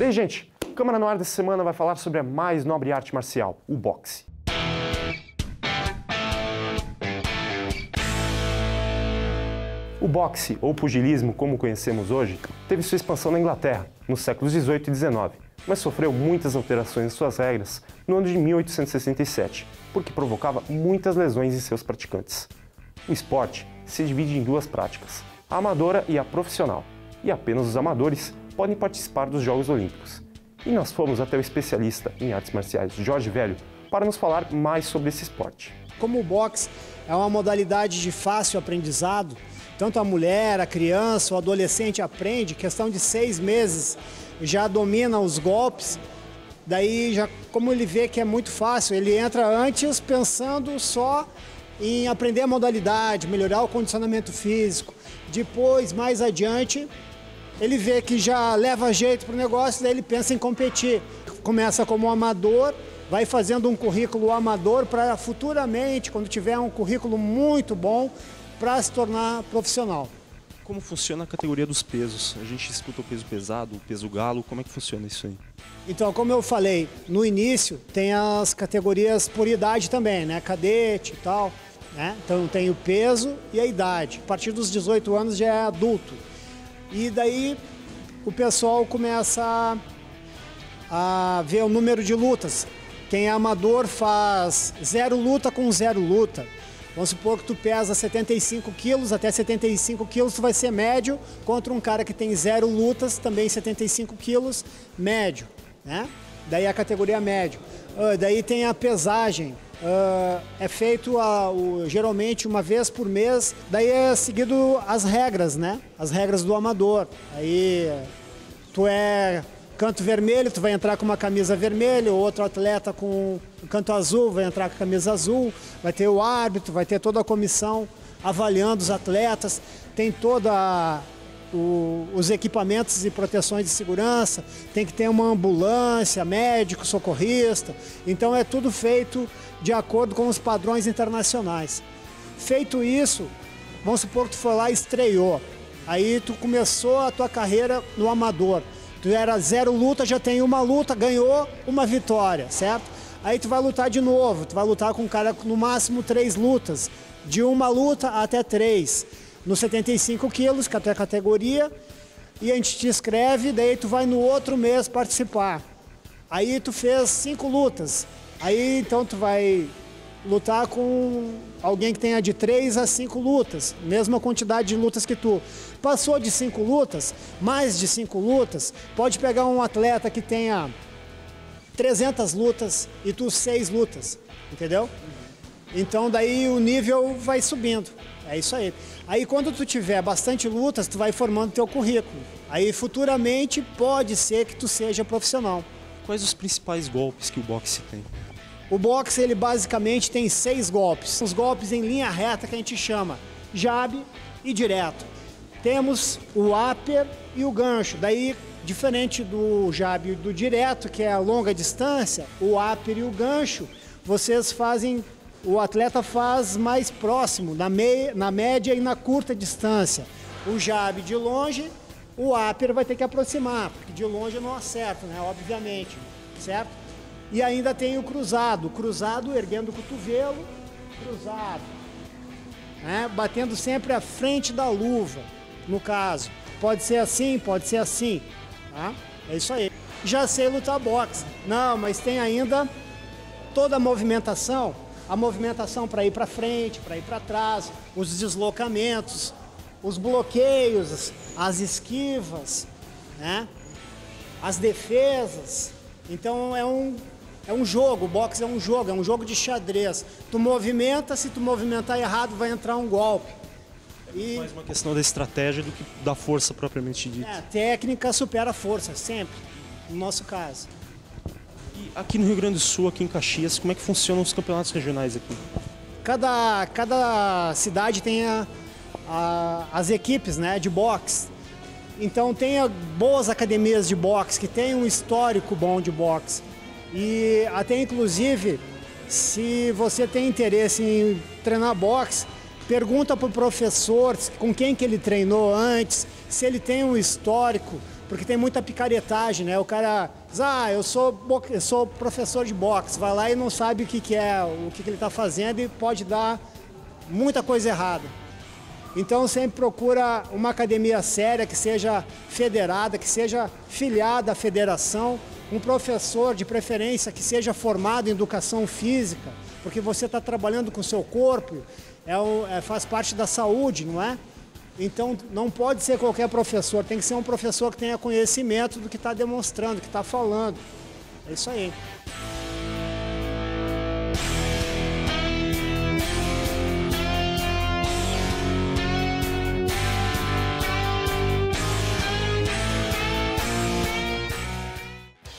E aí, gente, o Câmara no Ar dessa semana vai falar sobre a mais nobre arte marcial, o boxe. O boxe, ou pugilismo, como conhecemos hoje, teve sua expansão na Inglaterra, nos séculos XVIII e XIX, mas sofreu muitas alterações em suas regras no ano de 1867, porque provocava muitas lesões em seus praticantes. O esporte se divide em duas práticas, a amadora e a profissional, e apenas os amadores podem participar dos Jogos Olímpicos. E nós fomos até o especialista em artes marciais, Jorge Velho, para nos falar mais sobre esse esporte. Como o boxe é uma modalidade de fácil aprendizado, tanto a mulher, a criança, o adolescente aprende, questão de 6 meses já domina os golpes, daí já como ele vê que é muito fácil, ele entra antes pensando só em aprender a modalidade, melhorar o condicionamento físico, depois, mais adiante, ele vê que já leva jeito para o negócio, daí ele pensa em competir. Começa como amador, vai fazendo um currículo amador para futuramente, quando tiver um currículo muito bom, para se tornar profissional. Como funciona a categoria dos pesos? A gente escuta o peso pesado, o peso galo, como é que funciona isso aí? Então, como eu falei, no início tem as categorias por idade também, né? Cadete e tal, né? Então tem o peso e a idade. A partir dos 18 anos já é adulto. E daí o pessoal começa a ver o número de lutas. Quem é amador faz 0 luta com 0 luta. Vamos supor que tu pesa 75 quilos, até 75 quilos tu vai ser médio, contra um cara que tem 0 lutas, também 75 quilos, médio, né? Daí a categoria médio. Daí tem a pesagem, é feito geralmente uma vez por mês, daí é seguido as regras, né? As regras do amador. Aí tu é canto vermelho, tu vai entrar com uma camisa vermelha, o outro atleta com o canto azul vai entrar com a camisa azul, vai ter o árbitro, vai ter toda a comissão avaliando os atletas, tem toda os equipamentos e proteções de segurança, tem que ter uma ambulância, médico, socorrista, então é tudo feito de acordo com os padrões internacionais. Feito isso, vamos supor que tu foi lá e estreou, aí tu começou a tua carreira no amador. Tu era 0 luta, já tem 1 luta, ganhou 1 vitória, certo? Aí tu vai lutar de novo, tu vai lutar com um cara no máximo 3 lutas, de 1 luta até 3, nos 75 quilos, que é a tua categoria, e a gente te inscreve, daí tu vai no outro mês participar. Aí tu fez 5 lutas, aí então tu vai lutar com alguém que tenha de 3 a 5 lutas, mesma quantidade de lutas que tu. Passou de 5 lutas, mais de 5 lutas, pode pegar um atleta que tenha 300 lutas e tu 6 lutas, entendeu? Então daí o nível vai subindo, é isso aí. Aí quando tu tiver bastante lutas, tu vai formando teu currículo. Aí futuramente pode ser que tu seja profissional. Quais os principais golpes que o boxe tem? O boxe, ele basicamente tem 6 golpes. Os golpes em linha reta que a gente chama jab e direto. Temos o upper e o gancho. Daí, diferente do jab e do direto, que é a longa distância, o upper e o gancho, o atleta faz mais próximo, na média e na curta distância. O jab de longe, o upper vai ter que aproximar, porque de longe eu não acerto, né? Obviamente, certo? E ainda tem o cruzado erguendo o cotovelo, cruzado, né? Batendo sempre à frente da luva, no caso. Pode ser assim, tá? É isso aí. Já sei lutar boxe. Não, mas tem ainda toda a movimentação para ir para frente, para ir para trás, os deslocamentos, os bloqueios, as esquivas, né? As defesas. Então é um jogo, o boxe é um jogo de xadrez. Tu movimenta, se tu movimentar errado vai entrar um golpe. É mais uma questão da estratégia do que da força propriamente dita. Técnica supera a força, sempre, no nosso caso. E aqui no Rio Grande do Sul, aqui em Caxias, como é que funcionam os campeonatos regionais aqui? Cada cidade tem as equipes, né, de boxe. Então tem boas academias de boxe, que tem um histórico bom de boxe. E até inclusive, se você tem interesse em treinar boxe, pergunta para o professor com quem que ele treinou antes, se ele tem um histórico Porque tem muita picaretagem, né? O cara diz, eu sou professor de boxe, vai lá e não sabe o que ele está fazendo e pode dar muita coisa errada. Então sempre procura uma academia séria, que seja federada, que seja filiada à federação, um professor de preferência que seja formado em educação física, porque você está trabalhando com o seu corpo, faz parte da saúde, não é? Então não pode ser qualquer professor, tem que ser um professor que tenha conhecimento do que está demonstrando, do que está falando. É isso aí.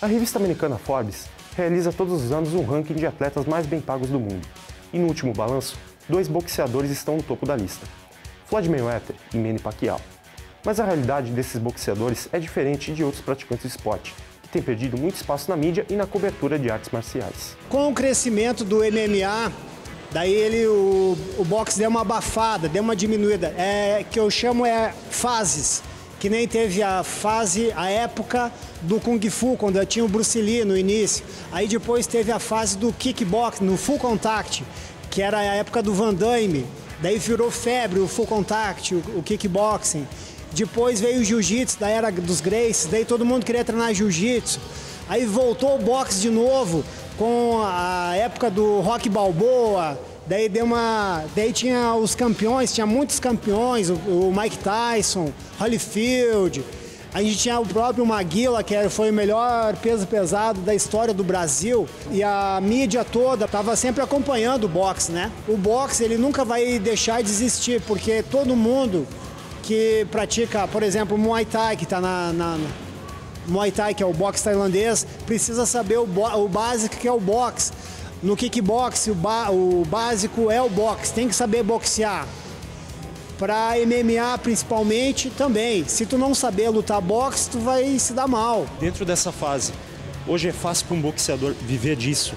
A revista americana Forbes realiza todos os anos um ranking de atletas mais bem pagos do mundo. E no último balanço, 2 boxeadores estão no topo da lista: Floyd Mayweather e Manny Pacquiao. Mas a realidade desses boxeadores é diferente de outros praticantes do esporte, que têm perdido muito espaço na mídia e na cobertura de artes marciais. Com o crescimento do MMA, daí o boxe deu uma abafada, deu uma diminuída. Que eu chamo fases. Que nem teve a época do Kung Fu, quando tinha o Bruce Lee no início. Aí depois teve a fase do kickboxing, no full contact, que era a época do Van Damme. Daí virou febre o full contact, o kickboxing. Depois veio o jiu-jitsu, da era dos Gracies, daí todo mundo queria treinar jiu-jitsu. Aí voltou o boxe de novo, com a época do Rocky Balboa. Daí tinha os campeões, tinha muitos campeões, o Mike Tyson, Holyfield. A gente tinha o próprio Maguila, que foi o melhor peso pesado da história do Brasil. E a mídia toda estava sempre acompanhando o boxe, né? O boxe, ele nunca vai deixar de existir, porque todo mundo que pratica, por exemplo, Muay Thai, que está Muay Thai, que é o boxe tailandês, precisa saber o básico, que é o boxe. No kickbox, o básico é o boxe, tem que saber boxear. Para MMA, principalmente, também. Se tu não saber lutar boxe, tu vai se dar mal. Dentro dessa fase, hoje é fácil para um boxeador viver disso?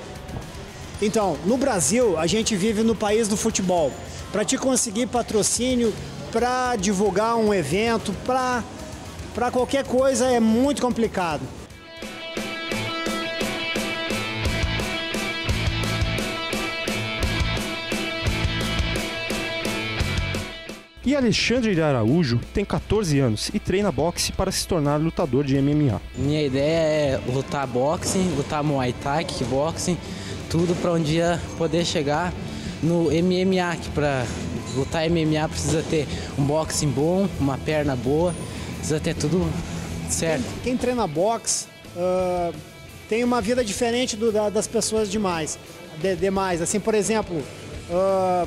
Então, no Brasil, a gente vive no país do futebol. Para te conseguir patrocínio, para divulgar um evento, para qualquer coisa é muito complicado. E Alexandre de Araújo tem 14 anos e treina boxe para se tornar lutador de MMA. Minha ideia é lutar boxe, lutar Muay Thai, kickboxing, tudo para um dia poder chegar no MMA, que para lutar MMA precisa ter um boxing bom, uma perna boa, precisa ter tudo certo. Quem treina boxe tem uma vida diferente das pessoas demais. Assim, por exemplo,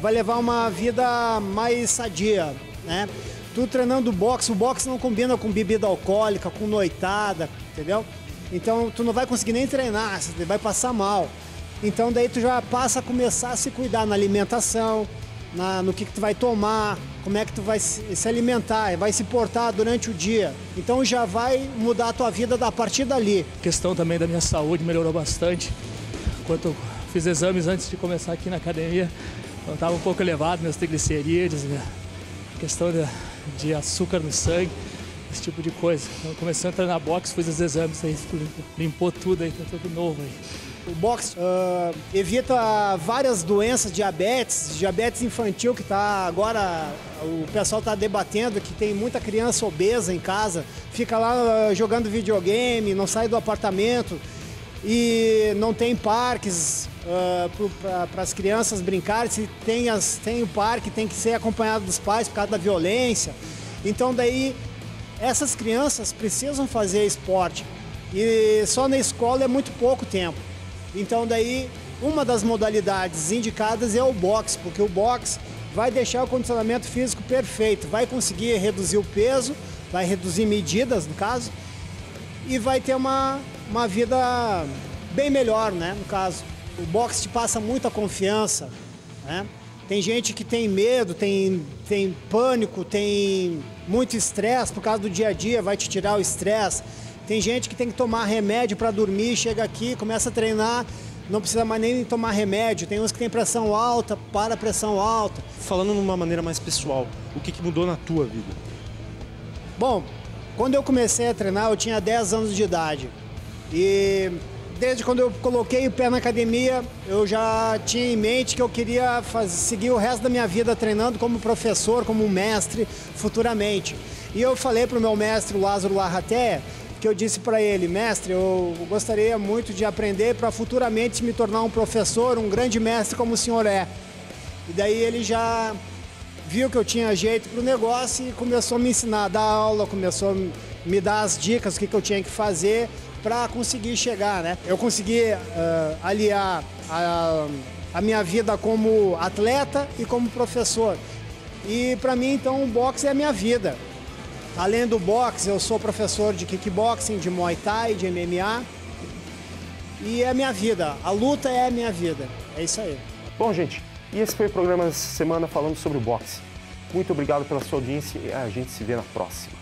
vai levar uma vida mais sadia, né? Tu treinando boxe, o boxe não combina com bebida alcoólica, com noitada, entendeu? Então tu não vai conseguir nem treinar, você vai passar mal. Então daí tu já passa a começar a se cuidar na alimentação, no que tu vai tomar, como é que tu vai se alimentar, vai se portar durante o dia. Então já vai mudar a tua vida a partir dali. A questão também da minha saúde melhorou bastante. Enquanto fiz exames antes de começar aqui na academia, eu estava um pouco elevado, meus triglicerídeos, questão de açúcar no sangue, esse tipo de coisa. Então, comecei a treinar boxe, fiz os exames, aí limpou tudo, aí tá tudo novo aí. O boxe evita várias doenças, diabetes infantil, que tá agora, o pessoal está debatendo que tem muita criança obesa em casa, fica lá jogando videogame, não sai do apartamento e não tem parques para as crianças brincarem. Se tem o parque, tem que ser acompanhado dos pais por causa da violência. Então daí essas crianças precisam fazer esporte e só na escola é muito pouco tempo. Então daí uma das modalidades indicadas é o boxe, porque o boxe vai deixar o condicionamento físico perfeito, vai conseguir reduzir o peso, vai reduzir medidas no caso, e vai ter uma vida bem melhor, né, no caso. O boxe te passa muita confiança, né? Tem gente que tem medo, tem pânico, tem muito estresse por causa do dia a dia, vai te tirar o estresse. Tem gente que tem que tomar remédio para dormir, chega aqui, começa a treinar, não precisa mais nem tomar remédio. Tem uns que tem pressão alta, para a pressão alta. Falando de uma maneira mais pessoal, o que mudou na tua vida? Bom, Quando eu comecei a treinar, eu tinha 10 anos de idade. E desde quando eu coloquei o pé na academia, eu já tinha em mente que eu queria seguir o resto da minha vida treinando como professor, como mestre, futuramente. E eu falei para o meu mestre, o Lázaro Larraté, que eu disse para ele: mestre, eu gostaria muito de aprender para futuramente me tornar um professor, um grande mestre como o senhor é. E daí ele já viu que eu tinha jeito para o negócio e começou a me ensinar a dar aula, começou a me dar as dicas, o que eu tinha que fazer para conseguir chegar, né? Eu consegui aliar a minha vida como atleta e como professor. E para mim, então, o boxe é a minha vida. Além do boxe, eu sou professor de kickboxing, de Muay Thai, de MMA. E é a minha vida. A luta é a minha vida. É isso aí. Bom, gente, e esse foi o programa dessa semana falando sobre o boxe. Muito obrigado pela sua audiência e a gente se vê na próxima.